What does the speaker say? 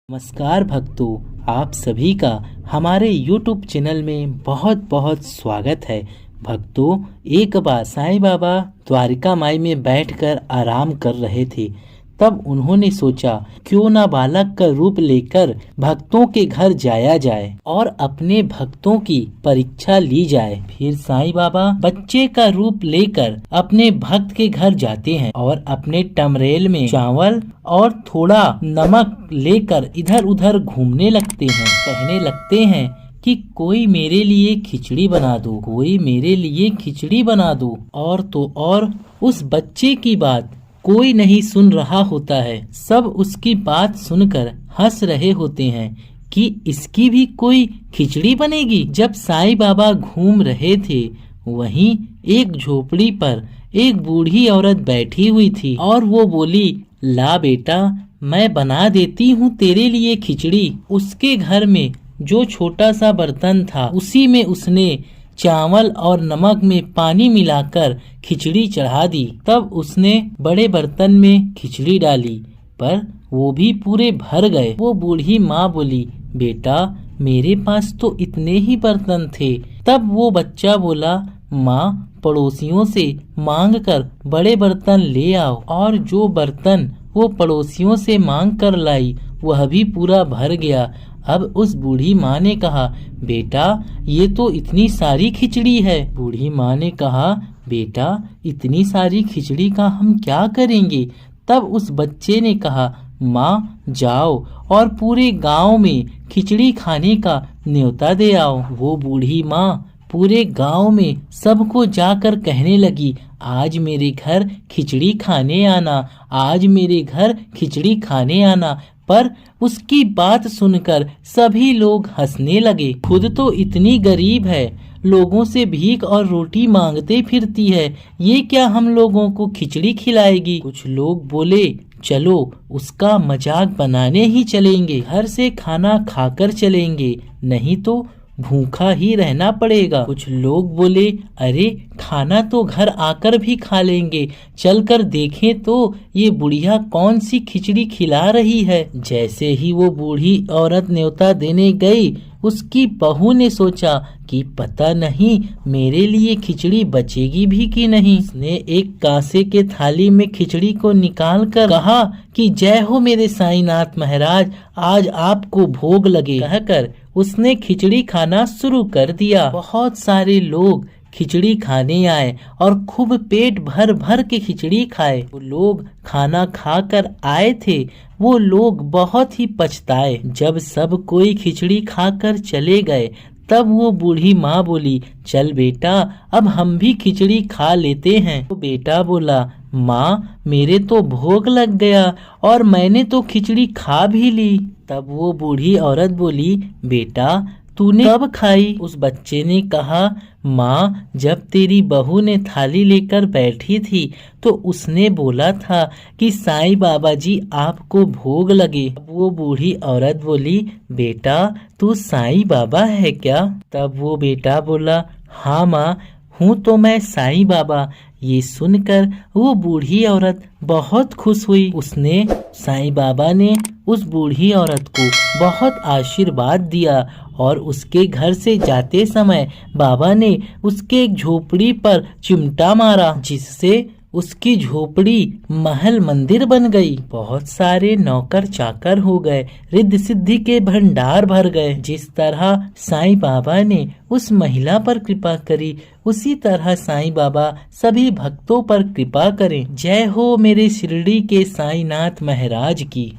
नमस्कार भक्तों, आप सभी का हमारे YouTube चैनल में बहुत बहुत स्वागत है। भक्तों, एक बार साईं बाबा द्वारिका माई में बैठकर आराम कर रहे थे। तब उन्होंने सोचा क्यों ना बालक का रूप लेकर भक्तों के घर जाया जाए और अपने भक्तों की परीक्षा ली जाए। फिर साईं बाबा बच्चे का रूप लेकर अपने भक्त के घर जाते हैं और अपने टमरेल में चावल और थोड़ा नमक लेकर इधर उधर घूमने लगते हैं। कहने लगते हैं कि कोई मेरे लिए खिचड़ी बना दो, कोई मेरे लिए खिचड़ी बना दो। और तो और उस बच्चे की बात कोई नहीं सुन रहा होता है। सब उसकी बात सुनकर हंस रहे होते हैं कि इसकी भी कोई खिचड़ी बनेगी। जब साईं बाबा घूम रहे थे, वहीं एक झोपड़ी पर एक बूढ़ी औरत बैठी हुई थी और वो बोली, ला बेटा, मैं बना देती हूँ तेरे लिए खिचड़ी। उसके घर में जो छोटा सा बर्तन था, उसी में उसने चावल और नमक में पानी मिलाकर खिचड़ी चढ़ा दी। तब उसने बड़े बर्तन में खिचड़ी डाली, पर वो भी पूरे भर गए। वो बूढ़ी माँ बोली, बेटा, मेरे पास तो इतने ही बर्तन थे। तब वो बच्चा बोला, माँ, पड़ोसियों से मांग कर बड़े बर्तन ले आओ। और जो बर्तन वो पड़ोसियों से मांग कर लाई, वह भी पूरा भर गया। अब उस बूढ़ी माँ ने कहा, बेटा, ये तो इतनी सारी खिचड़ी है। बूढ़ी माँ ने कहा, बेटा, इतनी सारी खिचड़ी का हम क्या करेंगे? तब उस बच्चे ने कहा, माँ, जाओ और पूरे गांव में खिचड़ी खाने का न्योता दे आओ। वो बूढ़ी माँ पूरे गांव में सबको जाकर कहने लगी, आज मेरे घर खिचड़ी खाने आना, आज मेरे घर खिचड़ी खाने आना। पर उसकी बात सुनकर सभी लोग हंसने लगे। खुद तो इतनी गरीब है, लोगों से भीख और रोटी मांगते फिरती है, ये क्या हम लोगों को खिचड़ी खिलाएगी? कुछ लोग बोले, चलो उसका मजाक बनाने ही चलेंगे, घर से खाना खाकर चलेंगे, नहीं तो भूखा ही रहना पड़ेगा। कुछ लोग बोले, अरे खाना तो घर आकर भी खा लेंगे, चलकर देखें तो ये बुढ़िया कौन सी खिचड़ी खिला रही है। जैसे ही वो बूढ़ी औरत न्योता देने गई, उसकी बहू ने सोचा कि पता नहीं मेरे लिए खिचड़ी बचेगी भी कि नहीं। उसने एक कांसे के थाली में खिचड़ी को निकाल कर कहा कि जय हो मेरे साईनाथ महाराज, आज आपको भोग लगे। कहकर उसने खिचड़ी खाना शुरू कर दिया। बहुत सारे लोग खिचड़ी खाने आए और खूब पेट भर भर के खिचड़ी खाए। वो लोग खाना खाकर आए थे, वो लोग बहुत ही पछताए। जब सब कोई खिचड़ी खाकर चले गए, तब वो बूढ़ी माँ बोली, चल बेटा, अब हम भी खिचड़ी खा लेते हैं। तो बेटा बोला, माँ, मेरे तो भोग लग गया और मैंने तो खिचड़ी खा भी ली। तब वो बूढ़ी औरत बोली, बेटा, तूने कब खाई? उस बच्चे ने कहा, माँ, जब तेरी बहू ने थाली लेकर बैठी थी तो उसने बोला था कि साईं बाबा जी आपको भोग लगे। वो बूढ़ी औरत बोली, बेटा, तू साईं बाबा है क्या? तब वो बेटा बोला, हाँ माँ, हूँ तो मैं साईं बाबा। ये सुनकर वो बूढ़ी औरत बहुत खुश हुई। उसने साईं बाबा ने उस बूढ़ी औरत को बहुत आशीर्वाद दिया और उसके घर से जाते समय बाबा ने उसके एक झोपड़ी पर चिमटा मारा, जिससे उसकी झोपड़ी महल मंदिर बन गई। बहुत सारे नौकर चाकर हो गए, रिद्ध सिद्धि के भंडार भर गए। जिस तरह साईं बाबा ने उस महिला पर कृपा करी, उसी तरह साईं बाबा सभी भक्तों पर कृपा करें। जय हो मेरे शिरडी के साईनाथ महाराज की।